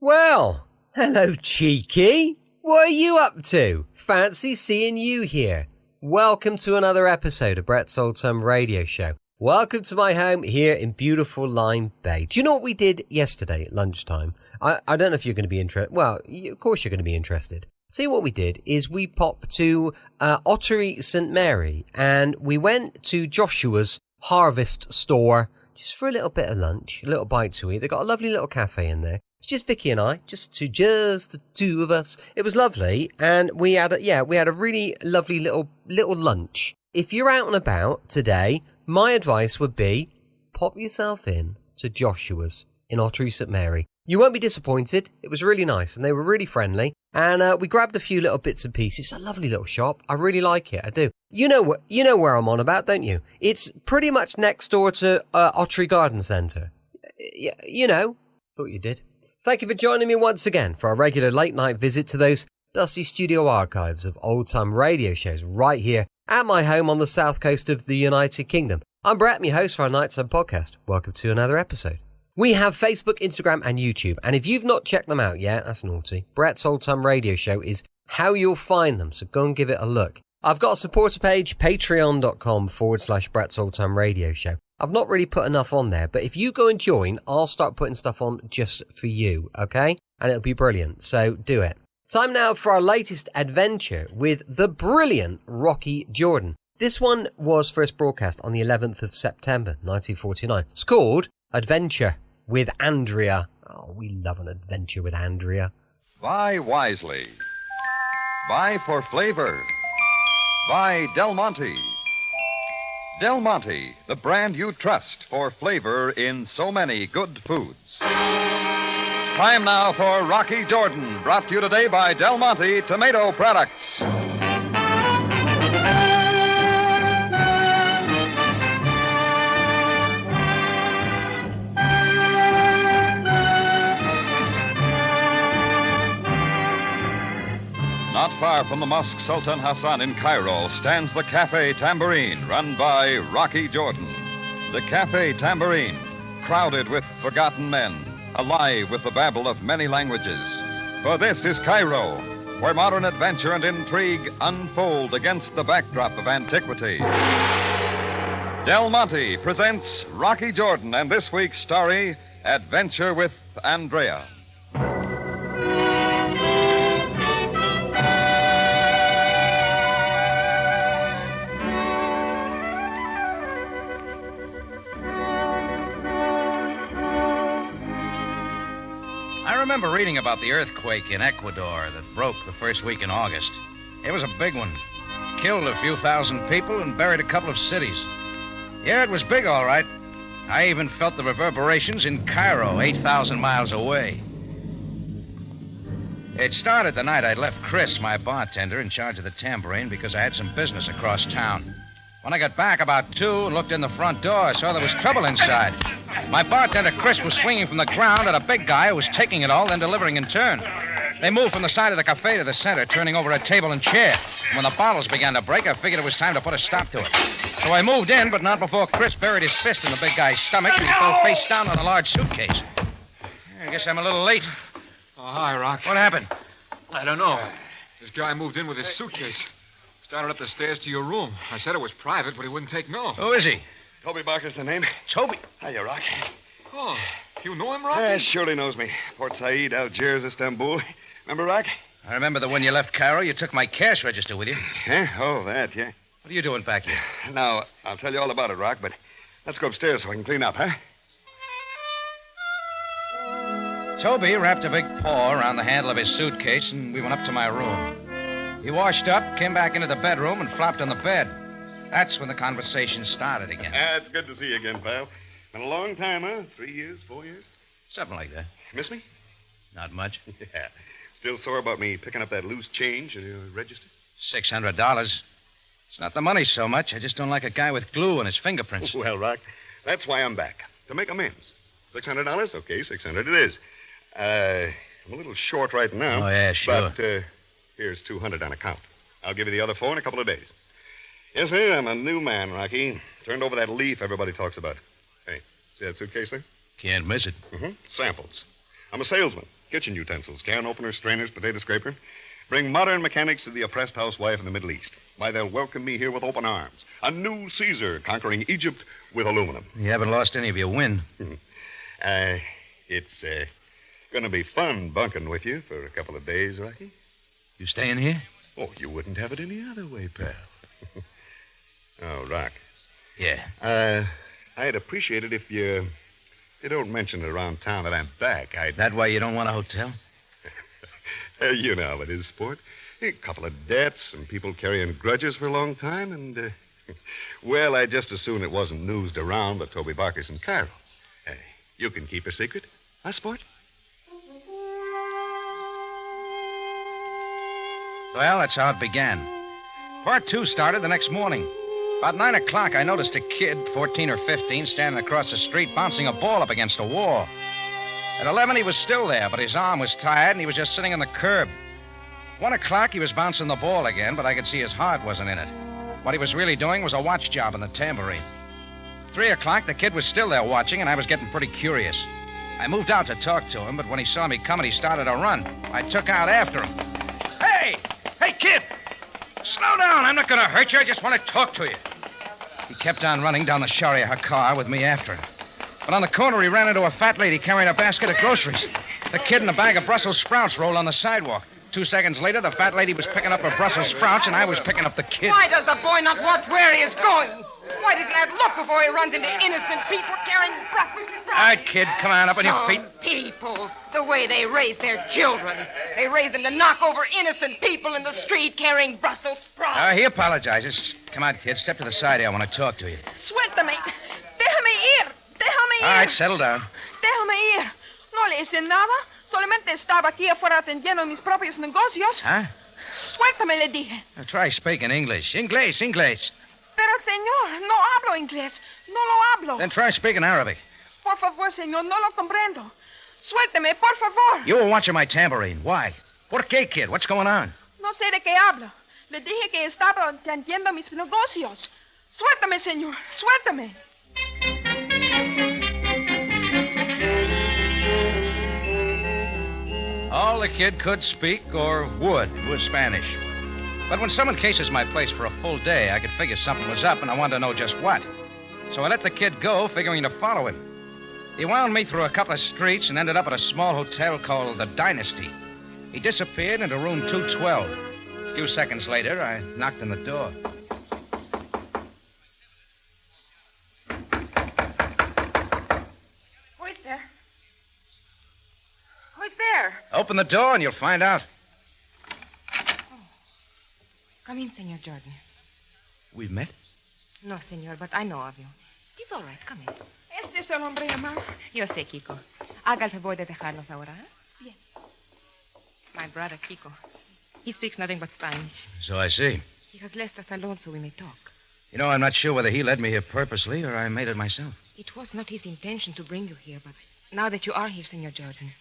Well, hello, cheeky. What are you up to? Fancy seeing you here. Welcome to another episode of Brett's Old Time Radio Show. Welcome to my home here in beautiful Lyme Bay. Do you know what we did yesterday at lunchtime? I don't know if you're going to be interested. Well, of course you're going to be interested. See, what we did is we popped to Ottery St Mary and we went to Joshua's harvest store just for a little bit of lunch, a little bite to eat. They got a lovely little cafe in there. It's just Vicky and I, just the two of us. It was lovely, and we had a really lovely little lunch. If you're out and about today, my advice would be pop yourself in to Joshua's in Ottery St Mary. You won't be disappointed. It was really nice, and they were really friendly. And we grabbed a few little bits and pieces. It's a lovely little shop. I really like it. I do. You know where I'm on about, don't you? It's pretty much next door to Ottery Garden Centre. You know. Thought you did. Thank you for joining me once again for our regular late-night visit to those dusty studio archives of old-time radio shows right here at my home on the south coast of the United Kingdom. I'm Brett, your host for our Nighttime podcast. Welcome to another episode. We have Facebook, Instagram and YouTube, and if you've not checked them out yet, that's naughty. Brett's Old Time Radio Show is how you'll find them, so go and give it a look. I've got a supporter page, patreon.com/Brett's Old Time Radio Show. I've not really put enough on there, but if you go and join, I'll start putting stuff on just for you, okay? And it'll be brilliant, so do it. Time now for our latest adventure with the brilliant Rocky Jordan. This one was first broadcast on the 11th of September, 1949. It's called Adventure with Andrea. Oh, we love an adventure with Andrea. Buy wisely. Buy for flavor. Buy Del Monte. Del Monte, the brand you trust for flavor in so many good foods. Time now for Rocky Jordan, brought to you today by Del Monte Tomato Products. Not far from the Mosque Sultan Hassan in Cairo stands the Cafe Tambourine, run by Rocky Jordan. The Cafe Tambourine, crowded with forgotten men, alive with the babble of many languages. For this is Cairo, where modern adventure and intrigue unfold against the backdrop of antiquity. Del Monte presents Rocky Jordan and this week's story, Adventure with Andrea. I remember reading about the earthquake in Ecuador that broke the first week in August. It was a big one. Killed a few thousand people and buried a couple of cities. Yeah, it was big, all right. I even felt the reverberations in Cairo, 8,000 miles away. It started the night I'd left Chris, my bartender, in charge of the Tambourine because I had some business across town. When I got back about 2 and looked in the front door, I saw there was trouble inside. My bartender, Chris, was swinging from the ground at a big guy who was taking it all, then delivering in turn. They moved from the side of the cafe to the center, turning over a table and chair. And when the bottles began to break, I figured it was time to put a stop to it. So I moved in, but not before Chris buried his fist in the big guy's stomach and he fell face down on a large suitcase. I guess I'm a little late. Oh, hi, Rock. What happened? I don't know. This guy moved in with his suitcase. Started up the stairs to your room. I said it was private, but he wouldn't take no. Who is he? Toby Barker's the name. Toby. Hiya, Rock. Oh, you know him, Rocky? Yes, surely knows me. Port Said, Algiers, Istanbul. Remember, Rock? I remember that when you left Cairo, you took my cash register with you. Huh? Oh, that, yeah. What are you doing back here? Now, I'll tell you all about it, Rock, but let's go upstairs so I can clean up, huh? Toby wrapped a big paw around the handle of his suitcase, and we went up to my room. He washed up, came back into the bedroom, and flopped on the bed. That's when the conversation started again. It's good to see you again, pal. Been a long time, huh? 3 years, 4 years? Something like that. Miss me? Not much. Yeah. Still sore about me picking up that loose change in your register? $600. It's not the money so much. I just don't like a guy with glue on his fingerprints. Well, Rock, that's why I'm back. To make amends. $600? Okay, $600 it is. I'm a little short right now. Oh, yeah, sure. But here's $200 on account. I'll give you the other $4 in a couple of days. Yes, sir, I'm a new man, Rocky. Turned over that leaf everybody talks about. Hey, see that suitcase there? Can't miss it. Mm-hmm. Samples. I'm a salesman. Kitchen utensils, can openers, strainers, potato scraper. Bring modern mechanics to the oppressed housewife in the Middle East. Why, they'll welcome me here with open arms. A new Caesar conquering Egypt with aluminum. You haven't lost any of your wind. It's going to be fun bunking with you for a couple of days, Rocky. You staying here? Oh, you wouldn't have it any other way, pal. Oh, Rock. Yeah. I'd appreciate it if you don't mention it around town that I'm back. That why you don't want a hotel? You know how it is, sport. A couple of debts, some people carrying grudges for a long time, and, well, I'd just as soon it wasn't noosed around that Toby Barker's in Cairo. You can keep a secret, huh, sport? Well, that's how it began. Part 2 started the next morning. About 9 o'clock, I noticed a kid, 14 or 15, standing across the street bouncing a ball up against a wall. At 11, he was still there, but his arm was tired, and he was just sitting on the curb. 1 o'clock, he was bouncing the ball again, but I could see his heart wasn't in it. What he was really doing was a watch job on the tambourine. 3 o'clock, the kid was still there watching, and I was getting pretty curious. I moved out to talk to him, but when he saw me coming, he started to run. I took out after him. Hey! Hey, kid! Slow down. I'm not going to hurt you. I just want to talk to you. He kept on running down the Sharia car with me after him. But on the corner, he ran into a fat lady carrying a basket of groceries. The kid and a bag of Brussels sprouts rolled on the sidewalk. 2 seconds later, the fat lady was picking up her Brussels sprouts, and I was picking up the kid. Why does the boy not watch where he is going? Why doesn't that look before he runs into innocent people carrying Brussels sprouts? All right, kid, come on, up on your feet. People, the way they raise their children. They raise them to knock over innocent people in the street carrying Brussels sprouts. He apologizes. Come on, kid, step to the side here. I want to talk to you. Suéltame. Déjame ir. Déjame ir. All right, settle down. Déjame ir. No le hice nada. Solamente estaba aquí afuera atendiendo mis propios negocios. Huh? Suéltame, le dije. Now, try speaking English. English. Pero, señor, no hablo inglés. No lo hablo. Then try speaking Arabic. Por favor, señor, no lo comprendo. Suélteme, por favor. You were watching my tambourine. Why? ¿Por qué, kid? What's going on? No sé de qué hablo. Le dije que estaba atendiendo mis negocios. Suéltame, señor. Suéltame. All the kid could speak, or would, was Spanish. But when someone cases my place for a full day, I could figure something was up, and I wanted to know just what. So I let the kid go, figuring to follow him. He wound me through a couple of streets and ended up at a small hotel called the Dynasty. He disappeared into room 212. A few seconds later, I knocked on the door. Who's there? Who's there? Open the door and you'll find out. Come in, Senor Jordan. We've met? No, senor, but I know of you. It's all right. Come in. Este es el hombre llamado. Yo sé, Kiko. Haga el favor de dejarnos ahora, ¿eh? Bien. My brother, Kiko. He speaks nothing but Spanish. So I see. He has left us alone so we may talk. You know, I'm not sure whether he led me here purposely or I made it myself. It was not his intention to bring you here, but now that you are here, Senor Jordan,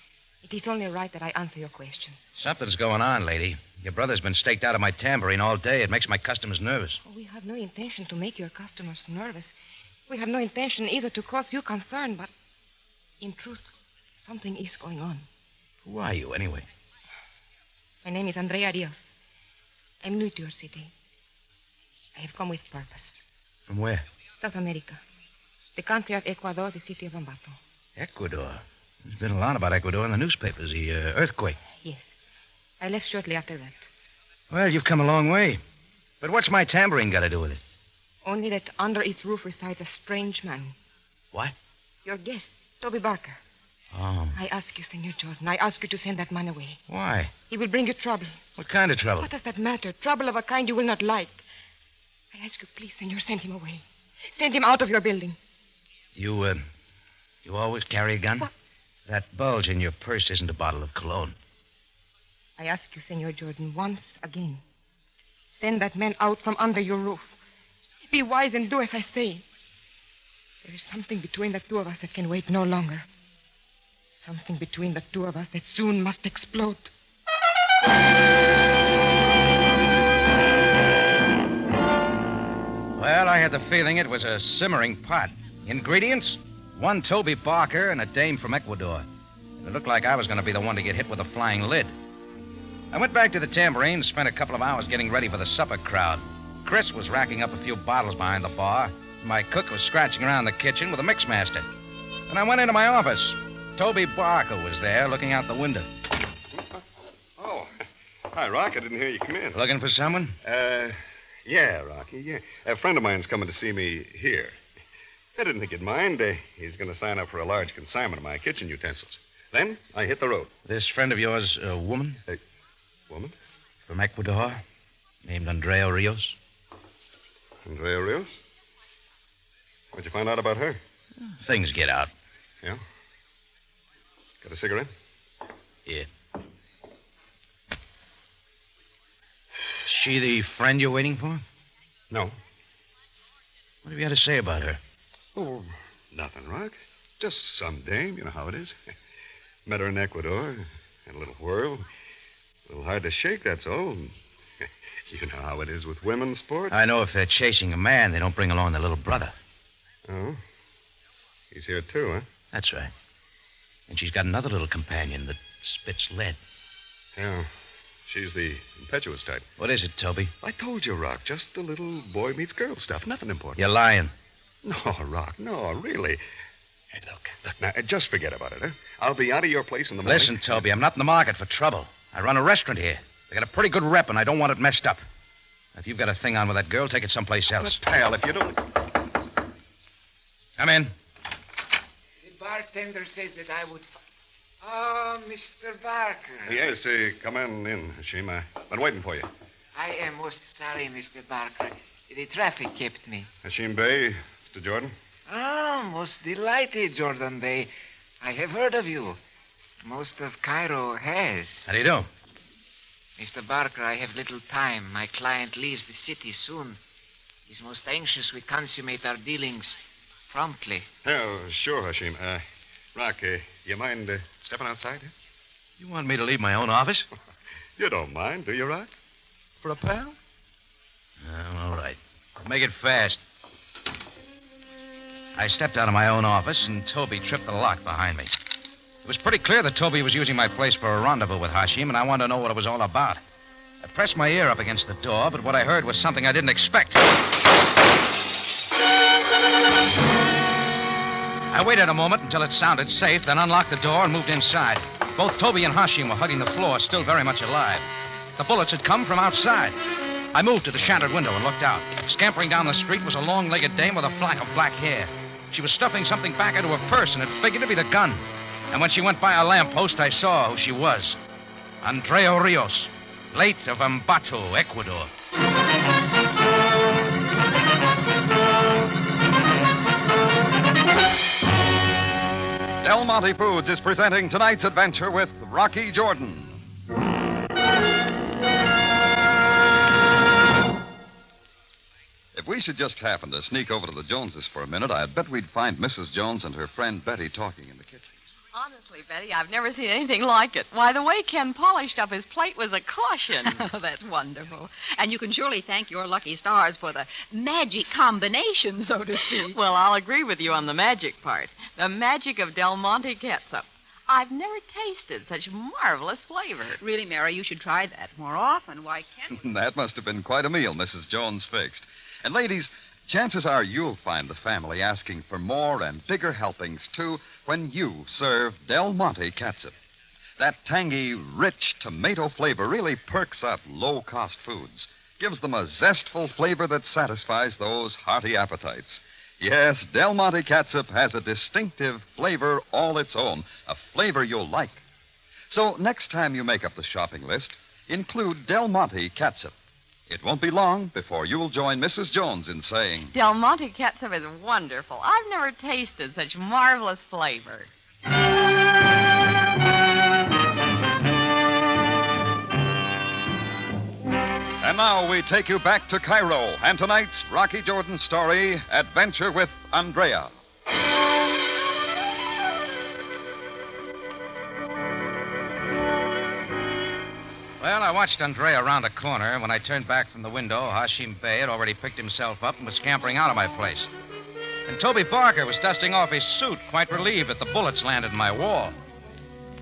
it is only right that I answer your questions. Something's going on, lady. Your brother's been staked out of my tambourine all day. It makes my customers nervous. We have no intention to make your customers nervous. We have no intention either to cause you concern, but in truth, something is going on. Who are you, anyway? My name is Andrea Rios. I'm new to your city. I have come with purpose. From where? South America. The country of Ecuador, the city of Ambato. Ecuador. There's been a lot about Ecuador in the newspapers. The earthquake. Yes. I left shortly after that. Well, you've come a long way. But what's my tambourine got to do with it? Only that under its roof resides a strange man. What? Your guest, Toby Barker. Oh. I ask you, Senor Jordan, I ask you to send that man away. Why? He will bring you trouble. What kind of trouble? What does that matter? Trouble of a kind you will not like. I ask you, please, Senor, send him away. Send him out of your building. You always carry a gun? What? That bulge in your purse isn't a bottle of cologne. I ask you, Senor Jordan, once again. Send that man out from under your roof. Be wise and do as I say. There is something between the two of us that can wait no longer. Something between the two of us that soon must explode. Well, I had the feeling it was a simmering pot. Ingredients? 1 Toby Barker and a dame from Ecuador. It looked like I was going to be the one to get hit with a flying lid. I went back to the tambourine, spent a couple of hours getting ready for the supper crowd. Chris was racking up a few bottles behind the bar. My cook was scratching around the kitchen with a mixmaster. Then I went into my office. Toby Barker was there looking out the window. Oh, hi, Rock. I didn't hear you come in. Looking for someone? Yeah, Rocky, yeah. A friend of mine's coming to see me here. I didn't think you'd mind. He's going to sign up for a large consignment of my kitchen utensils. Then I hit the road. This friend of yours, a woman? A woman? From Ecuador, named Andrea Rios. Andrea Rios? What'd you find out about her? Things get out. Yeah? Got a cigarette? Yeah. She the friend you're waiting for? No. What have you had to say about her? Oh, nothing, Rock. Just some dame. You know how it is. Met her in Ecuador. Had a little whirl. A little hard to shake, that's all. You know how it is with women, Sport. I know if they're chasing a man, they don't bring along their little brother. Oh? He's here, too, huh? That's right. And she's got another little companion that spits lead. Yeah. She's the impetuous type. What is it, Toby? I told you, Rock. Just the little boy meets girl stuff. Nothing important. You're lying. No, Rock. No, really. Hey, look. Now, just forget about it, huh? I'll be out of your place in the morning. Listen, Toby, I'm not in the market for trouble. I run a restaurant here. They got a pretty good rep, and I don't want it messed up. If you've got a thing on with that girl, take it someplace else. But, pal, if you don't... Come in. The bartender said that I would... Oh, Mr. Barker. Yes, come on in, Hashim. I've been waiting for you. I am most sorry, Mr. Barker. The traffic kept me. Hashim Bay, Mr. Jordan. Oh, most delighted, Jordan Bay. I have heard of you. Most of Cairo has. How do you do? Mr. Barker, I have little time. My client leaves the city soon. He's most anxious we consummate our dealings promptly. Oh, sure, Hashim. Rock, you mind stepping outside? You want me to leave my own office? You don't mind, do you, Rock? For a pal? All right. Make it fast. I stepped out of my own office, and Toby tripped the lock behind me. It was pretty clear that Toby was using my place for a rendezvous with Hashim, and I wanted to know what it was all about. I pressed my ear up against the door, but what I heard was something I didn't expect. I waited a moment until it sounded safe, then unlocked the door and moved inside. Both Toby and Hashim were hugging the floor, still very much alive. The bullets had come from outside. I moved to the shattered window and looked out. Scampering down the street was a long-legged dame with a flack of black hair. She was stuffing something back into her purse, and it figured to be the gun. And when she went by a lamppost, I saw who she was. Andrea Rios, late of Ambato, Ecuador. Del Monte Foods is presenting tonight's adventure with Rocky Jordan. If we should just happen to sneak over to the Joneses for a minute, I bet we'd find Mrs. Jones and her friend Betty talking in the kitchen. Honestly, Betty, I've never seen anything like it. Why, the way Ken polished up his plate was a caution. Oh, that's wonderful. And you can surely thank your lucky stars for the magic combination, so to speak. Well, I'll agree with you on the magic part. The magic of Del Monte catsup. I've never tasted such marvelous flavor. Really, Mary, you should try that more often. Why, Ken... That must have been quite a meal Mrs. Jones fixed. And ladies, chances are you'll find the family asking for more and bigger helpings, too, when you serve Del Monte catsup. That tangy, rich tomato flavor really perks up low-cost foods, gives them a zestful flavor that satisfies those hearty appetites. Yes, Del Monte catsup has a distinctive flavor all its own, a flavor you'll like. So next time you make up the shopping list, include Del Monte catsup. It won't be long before you'll join Mrs. Jones in saying, Del Monte catsup is wonderful. I've never tasted such marvelous flavor. And now we take you back to Cairo and tonight's Rocky Jordan story, Adventure with Andrea. Well, I watched Andrea around a corner. When I turned back from the window, Hashim Bey had already picked himself up and was scampering out of my place. And Toby Barker was dusting off his suit, quite relieved that the bullets landed in my wall.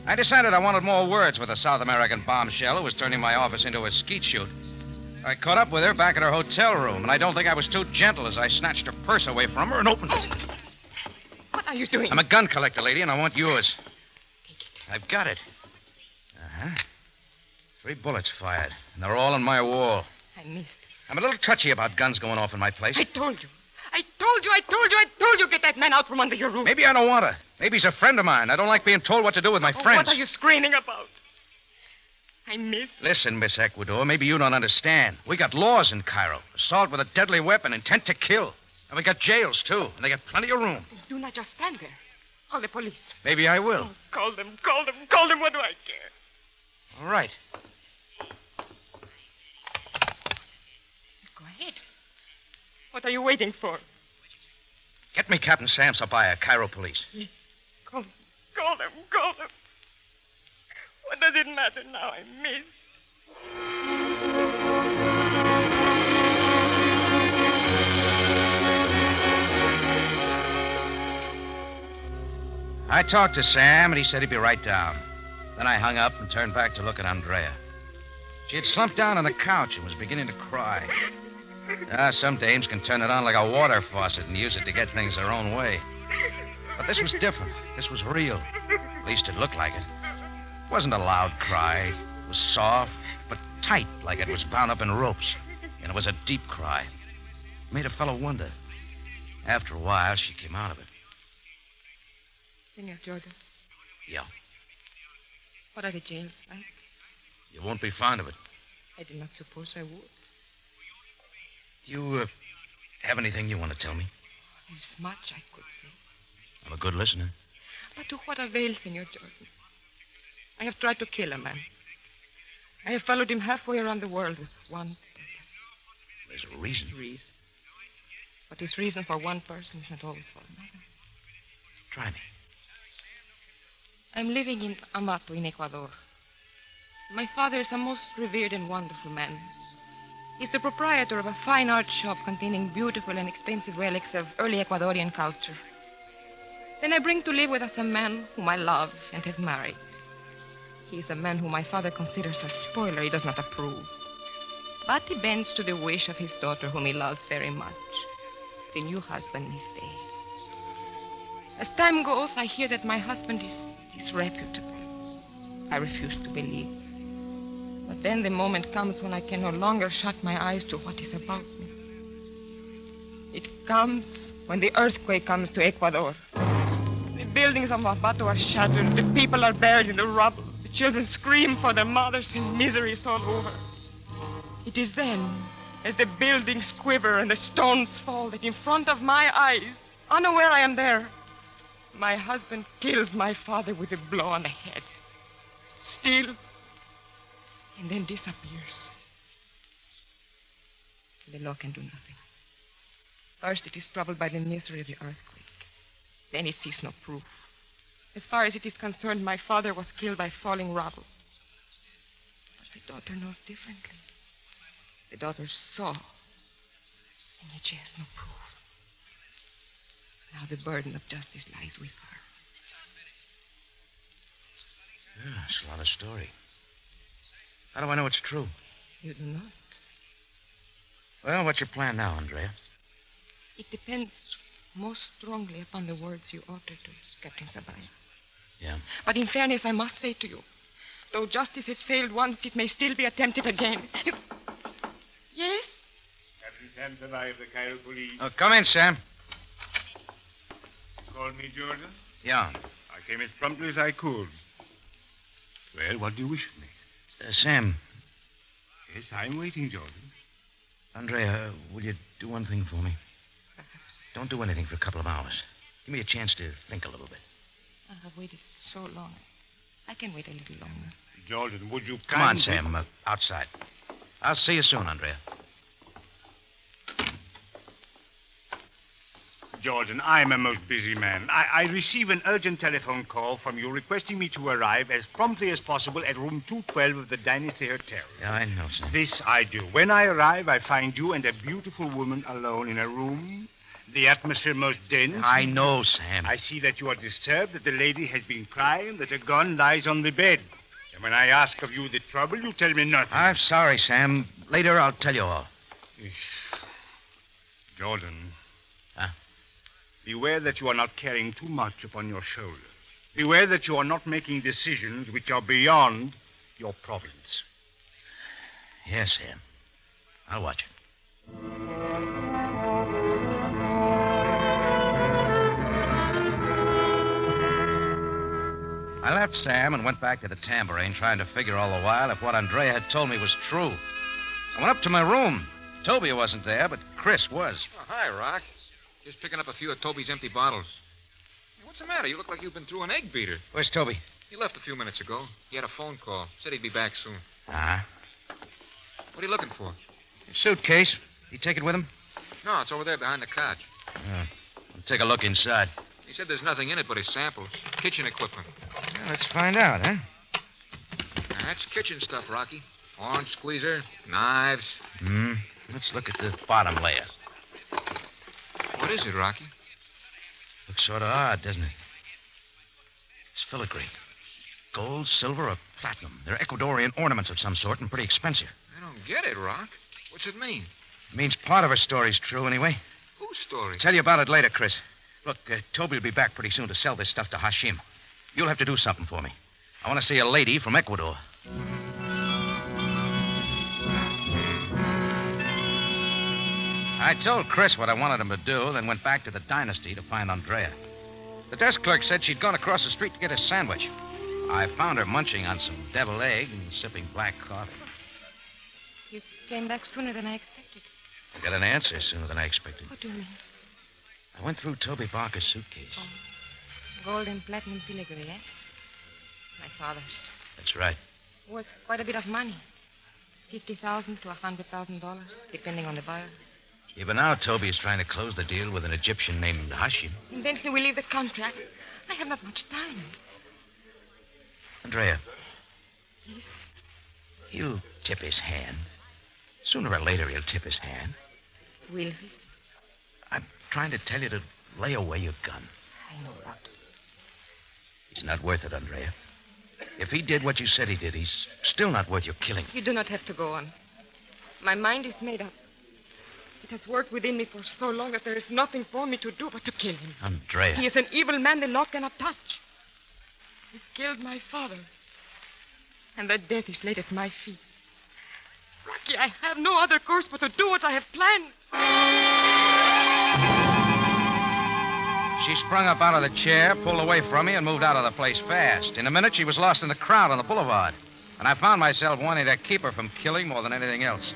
I decided I wanted more words with a South American bombshell who was turning my office into a skeet shoot. I caught up with her back at her hotel room, and I don't think I was too gentle as I snatched her purse away from her and opened it. What are you doing? I'm a gun collector, lady, and I want yours. I've got it. Uh-huh. 3 bullets fired, and they're all in my wall. I missed. I'm a little touchy about guns going off in my place. I told you. Get that man out from under your roof. Maybe I don't want to. Maybe he's a friend of mine. I don't like being told what to do with my friends. What are you screaming about? I missed. Listen, Miss Ecuador, maybe you don't understand. We got laws in Cairo. Assault with a deadly weapon, intent to kill. And we got jails, too. And they got plenty of room. Do not just stand there. Call the police. Maybe I will. Oh, call them. What do I care? All right. Go ahead. What are you waiting for? Get me Captain Sam Sabaya, Cairo Police. Call them. What does it matter now? I missed. I talked to Sam, and he said he'd be right down. Then I hung up and turned back to look at Andrea. She had slumped down on the couch and was beginning to cry. Some dames can turn it on like a water faucet and use it to get things their own way. But this was different. This was real. At least it looked like it. It wasn't a loud cry. It was soft, but tight, like it was bound up in ropes. And it was a deep cry. It made a fellow wonder. After a while, she came out of it. Senor Jordan. Yeah. What are the jails like? You won't be fond of it. I did not suppose I would. Do you have anything you want to tell me? There's much I could say. I'm a good listener. But to what avail, Senor Jordan? I have tried to kill a man. I have followed him halfway around the world with one purpose. There's a reason. What is reason for one person is not always for another. Try me. I'm living in Amato in Ecuador. My father is a most revered and wonderful man. He's the proprietor of a fine art shop containing beautiful and expensive relics of early Ecuadorian culture. Then I bring to live with us a man whom I love and have married. He is a man whom my father considers a spoiler he does not approve. But he bends to the wish of his daughter, whom he loves very much. The new husband in his day. As time goes, I hear that my husband is disreputable. I refuse to believe. But then the moment comes when I can no longer shut my eyes to what is about me. It comes when the earthquake comes to Ecuador. The buildings of Amato are shattered. The people are buried in the rubble. The children scream for their mothers, and misery is all over. It is then, as the buildings quiver and the stones fall, that in front of my eyes, unaware I am there, my husband kills my father with a blow on the head. Steals, and then disappears. The law can do nothing. First, it is troubled by the misery of the earthquake. Then it sees no proof. As far as it is concerned, my father was killed by falling rubble. But the daughter knows differently. The daughter saw, and yet she has no proof. Now the burden of justice lies with her. Yeah, it's a lot of story. How do I know it's true? You do not. Well, what's your plan now, Andrea? It depends most strongly upon the words you utter to Captain Sabaya. Yeah? But in fairness, I must say to you, though justice has failed once, it may still be attempted again. Yes? Captain Sam Sabaya of the Cairo Police. Oh, come in, Sam. Called me, Jordan? Yeah. I came as promptly as I could. Well, what do you wish of me? Sam. Yes, I'm waiting, Jordan. Andrea, will you do one thing for me? Don't do anything for a couple of hours. Give me a chance to think a little bit. I have waited so long. I can wait a little longer. Jordan, would you Come on, Sam. Outside. I'll see you soon, Andrea. Jordan, I'm a most busy man. I receive an urgent telephone call from you requesting me to arrive as promptly as possible at room 212 of the Dynasty Hotel. Yeah, I know, Sam. This I do. When I arrive, I find you and a beautiful woman alone in a room The atmosphere most dense. I know, Sam. I see that you are disturbed, that the lady has been crying, that a gun lies on the bed. And when I ask of you the trouble, you tell me nothing. I'm sorry, Sam. Later, I'll tell you all. Jordan. Huh? Beware that you are not carrying too much upon your shoulders. Beware that you are not making decisions which are beyond your province. Yes, Sam. I'll watch it. I left Sam and went back to the tambourine, trying to figure all the while if what Andrea had told me was true. I went up to my room. Toby wasn't there, but Chris was. Oh, hi, Rock. Just picking up a few of Toby's empty bottles. Hey, what's the matter? You look like you've been through an egg beater. Where's Toby? He left a few minutes ago. He had a phone call. Said he'd be back soon. Uh-huh. What are you looking for? His suitcase. Did he take it with him? No, it's over there behind the couch. I'll take a look inside. He said there's nothing in it but his samples. Kitchen equipment. Well, let's find out, huh? Now, that's kitchen stuff, Rocky. Orange squeezer, knives. Let's look at the bottom layer. What is it, Rocky? Looks sort of odd, doesn't it? It's filigree. Gold, silver, or platinum. They're Ecuadorian ornaments of some sort and pretty expensive. I don't get it, Rock. What's it mean? It means part of her story's true, anyway. Whose story? I'll tell you about it later, Chris. Look, Toby will be back pretty soon to sell this stuff to Hashim. You'll have to do something for me. I want to see a lady from Ecuador. I told Chris what I wanted him to do, then went back to the Dynasty to find Andrea. The desk clerk said she'd gone across the street to get a sandwich. I found her munching on some deviled egg and sipping black coffee. You came back sooner than I expected. I got an answer sooner than I expected. What do you mean? I went through Toby Barker's suitcase. Oh, gold and platinum filigree, eh? My father's. That's right. Worth quite a bit of money. $50,000 to $100,000, depending on the buyer. Even now, Toby is trying to close the deal with an Egyptian named Hashim. And then he will leave the country. I have not much time. Andrea. Yes? He'll tip his hand. Sooner or later, he'll tip his hand. Will he? I'm trying to tell you to lay away your gun. I know, Rocky. He's not worth it, Andrea. If he did what you said he did, he's still not worth your killing. You do not have to go on. My mind is made up. It has worked within me for so long that there is nothing for me to do but to kill him. Andrea. He is an evil man the law cannot touch. He killed my father. And that death is laid at my feet. Rocky, I have no other course but to do what I have planned. She sprung up out of the chair, pulled away from me, and moved out of the place fast. In a minute, she was lost in the crowd on the boulevard. And I found myself wanting to keep her from killing more than anything else.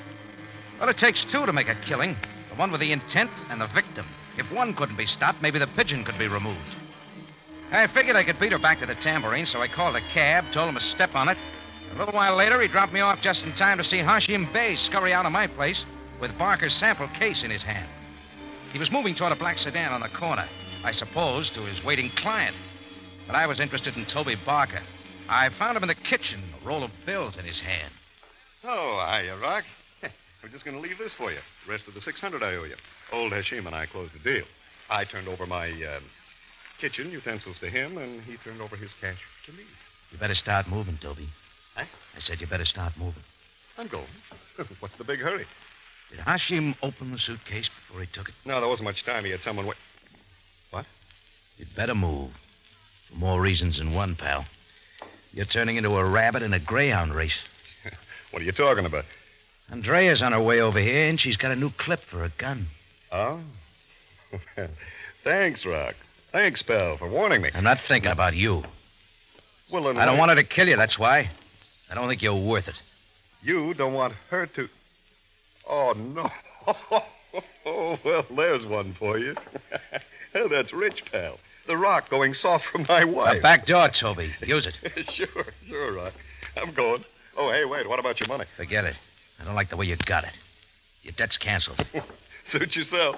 Well, it takes two to make a killing. The one with the intent and the victim. If one couldn't be stopped, maybe the pigeon could be removed. I figured I could beat her back to the tambourine, so I called a cab, told him to step on it. A little while later, he dropped me off just in time to see Hashim Bay scurry out of my place with Barker's sample case in his hand. He was moving toward a black sedan on the corner, I suppose, to his waiting client. But I was interested in Toby Barker. I found him in the kitchen, a roll of bills in his hand. Oh, hiya, Rock. We're just going to leave this for you. The rest of the $600 I owe you. Old Hashim and I closed the deal. I turned over my kitchen utensils to him, and he turned over his cash to me. You better start moving, Toby. Huh? I said you better start moving. I'm going. What's the big hurry? Did Hashim open the suitcase before he took it? No, there wasn't much time. He had someone wait. What? You'd better move. For more reasons than one, pal. You're turning into a rabbit in a greyhound race. What are you talking about? Andrea's on her way over here, and she's got a new clip for a gun. Oh? Well, thanks, Rock. Thanks, pal, for warning me. I'm not thinking about you. Well, then I don't want her to kill you, that's why. I don't think you're worth it. You don't want her to... Oh, no. Oh, well, there's one for you. That's rich, pal. The rock going soft for my wife. The back door, Toby. Use it. Sure, Rock. I'm going. Oh, hey, wait. What about your money? Forget it. I don't like the way you got it. Your debt's canceled. Suit yourself.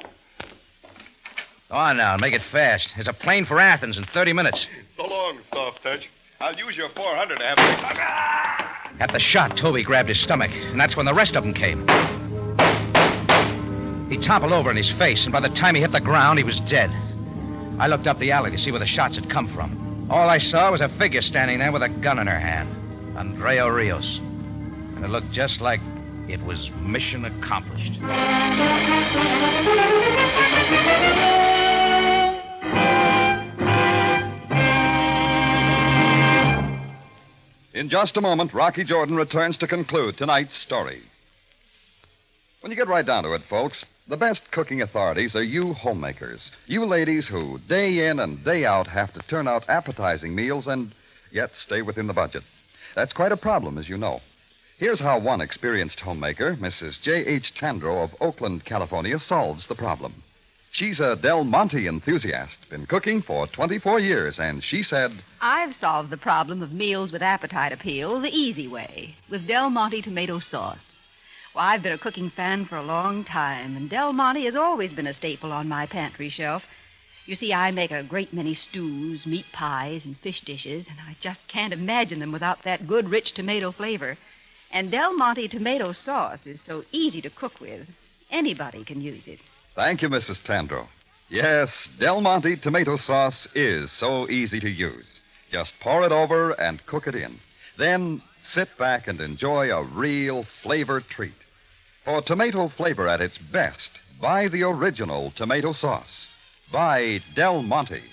Go on now, make it fast. There's a plane for Athens in 30 minutes. So long, soft touch. I'll use your 400 to have it. At the shot, Toby grabbed his stomach, and that's when the rest of them came. He toppled over in his face, and by the time he hit the ground, he was dead. I looked up the alley to see where the shots had come from. All I saw was a figure standing there with a gun in her hand. Andrea Rios. And it looked just like it was mission accomplished. In just a moment, Rocky Jordan returns to conclude tonight's story. When you get right down to it, folks, the best cooking authorities are you homemakers. You ladies who, day in and day out, have to turn out appetizing meals and yet stay within the budget. That's quite a problem, as you know. Here's how one experienced homemaker, Mrs. J.H. Tandro of Oakland, California, solves the problem. She's a Del Monte enthusiast, been cooking for 24 years, and she said, I've solved the problem of meals with appetite appeal the easy way, with Del Monte tomato sauce. Well, I've been a cooking fan for a long time, and Del Monte has always been a staple on my pantry shelf. You see, I make a great many stews, meat pies, and fish dishes, and I just can't imagine them without that good, rich tomato flavor. And Del Monte tomato sauce is so easy to cook with. Anybody can use it. Thank you, Mrs. Tandro. Yes, Del Monte tomato sauce is so easy to use. Just pour it over and cook it in. Then sit back and enjoy a real flavor treat. For tomato flavor at its best, buy the original tomato sauce. Buy Del Monte.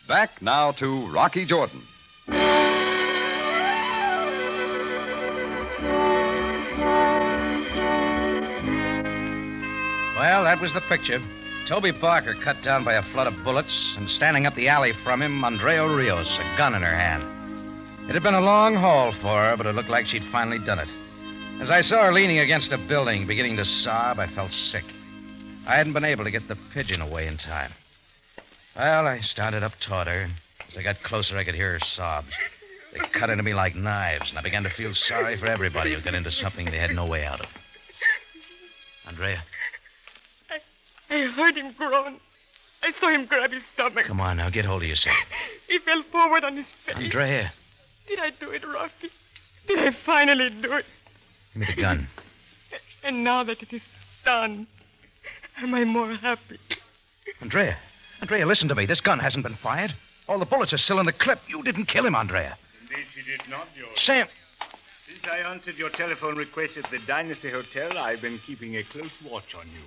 Back now to Rocky Jordan. Well, that was the picture. Toby Barker cut down by a flood of bullets, and standing up the alley from him, Andrea Rios, a gun in her hand. It had been a long haul for her, but it looked like she'd finally done it. As I saw her leaning against a building, beginning to sob, I felt sick. I hadn't been able to get the pigeon away in time. Well, I started up toward her, and as I got closer, I could hear her sobs. They cut into me like knives, and I began to feel sorry for everybody who got into something they had no way out of. Andrea. I heard him groan. I saw him grab his stomach. Come on, now, get hold of yourself. He fell forward on his face. Andrea. Did I do it, Rocky? Did I finally do it? Give me the gun. And now that it is done, am I more happy? Andrea, listen to me. This gun hasn't been fired. All the bullets are still in the clip. You didn't kill him, Andrea. Indeed, she did not, George. Sam. Since I answered your telephone request at the Dynasty Hotel, I've been keeping a close watch on you.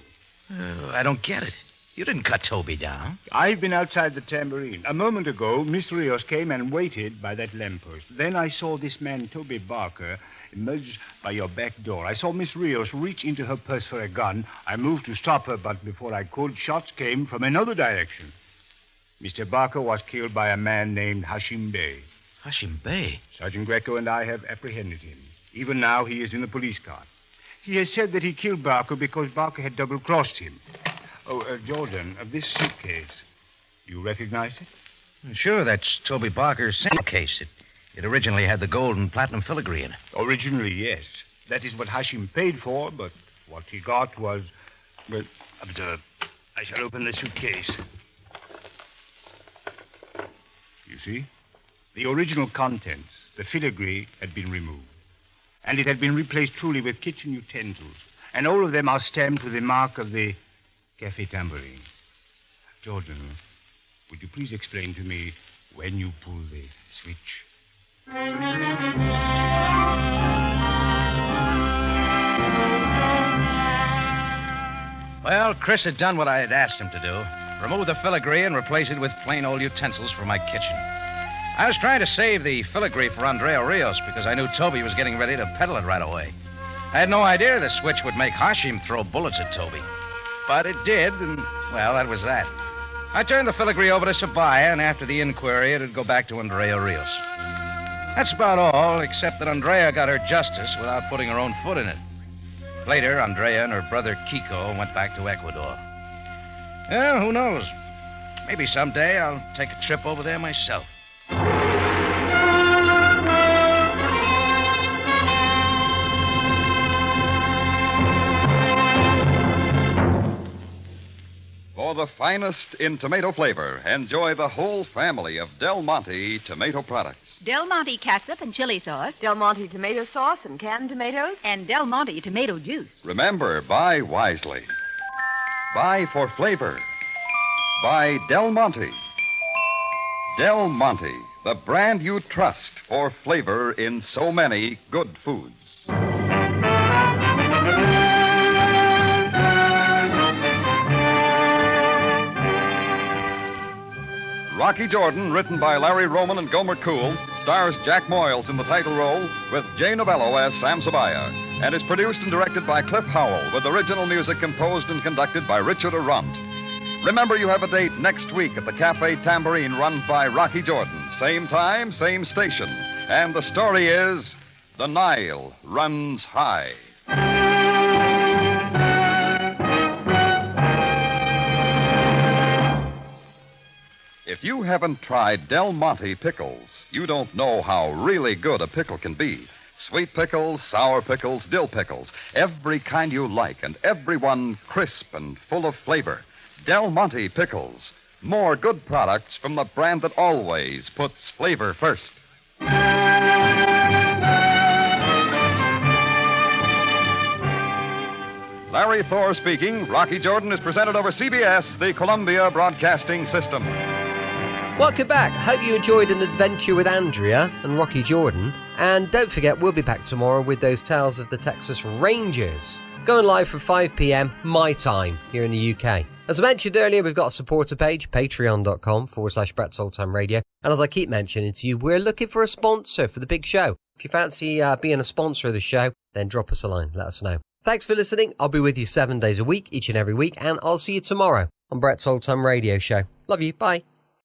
I don't get it. You didn't cut Toby down. I've been outside the tambourine. A moment ago, Miss Rios came and waited by that lamppost. Then I saw this man, Toby Barker, emerge by your back door. I saw Miss Rios reach into her purse for a gun. I moved to stop her, but before I could, shots came from another direction. Mr. Barker was killed by a man named Hashim Bay. Hashim Bay? Sergeant Greco and I have apprehended him. Even now, he is in the police car. He has said that he killed Barker because Barker had double-crossed him. Jordan, this suitcase, you recognize it? Sure, that's Toby Barker's suitcase. It originally had the gold and platinum filigree in it. Originally, yes. That is what Hashim paid for, but what he got was... Well, observe. I shall open the suitcase. You see? The original contents, the filigree, had been removed. And it had been replaced truly with kitchen utensils. And all of them are stamped with the mark of the Cafe Tambourine. Jordan, would you please explain to me when you pull the switch? Well, Chris had done what I had asked him to do. Remove the filigree and replace it with plain old utensils for my kitchen. I was trying to save the filigree for Andrea Rios because I knew Toby was getting ready to peddle it right away. I had no idea the switch would make Hashim throw bullets at Toby. But it did, and, well, that was that. I turned the filigree over to Sabaya, and after the inquiry, it'd go back to Andrea Rios. That's about all, except that Andrea got her justice without putting her own foot in it. Later, Andrea and her brother Kiko went back to Ecuador. Well, who knows? Maybe someday I'll take a trip over there myself. For the finest in tomato flavor. Enjoy the whole family of Del Monte tomato products. Del Monte catsup and chili sauce. Del Monte tomato sauce and canned tomatoes. And Del Monte tomato juice. Remember, buy wisely. Buy for flavor. Buy Del Monte. Del Monte, the brand you trust for flavor in so many good foods. Rocky Jordan, written by Larry Roman and Gomer Cool, stars Jack Moyles in the title role with Jay Novello as Sam Sabaya, and is produced and directed by Cliff Howell, with original music composed and conducted by Richard Arundt. Remember, you have a date next week at the Cafe Tambourine, run by Rocky Jordan. Same time, same station. And the story is The Nile Runs High. If you haven't tried Del Monte pickles, you don't know how really good a pickle can be. Sweet pickles, sour pickles, dill pickles, every kind you like, and every one crisp and full of flavor. Del Monte pickles, more good products from the brand that always puts flavor first. Larry Thor speaking. Rocky Jordan is presented over CBS, the Columbia Broadcasting System. Welcome back. Hope you enjoyed an adventure with Andrea and Rocky Jordan. And don't forget, we'll be back tomorrow with those tales of the Texas Rangers. Going live from 5 p.m. my time here in the UK. As I mentioned earlier, we've got a supporter page, patreon.com/Brett's Oldtime Radio. And as I keep mentioning to you, we're looking for a sponsor for the big show. If you fancy being a sponsor of the show, then drop us a line. Let us know. Thanks for listening. I'll be with you 7 days a week, each and every week. And I'll see you tomorrow on Brett's Oldtime Radio Show. Love you. Bye.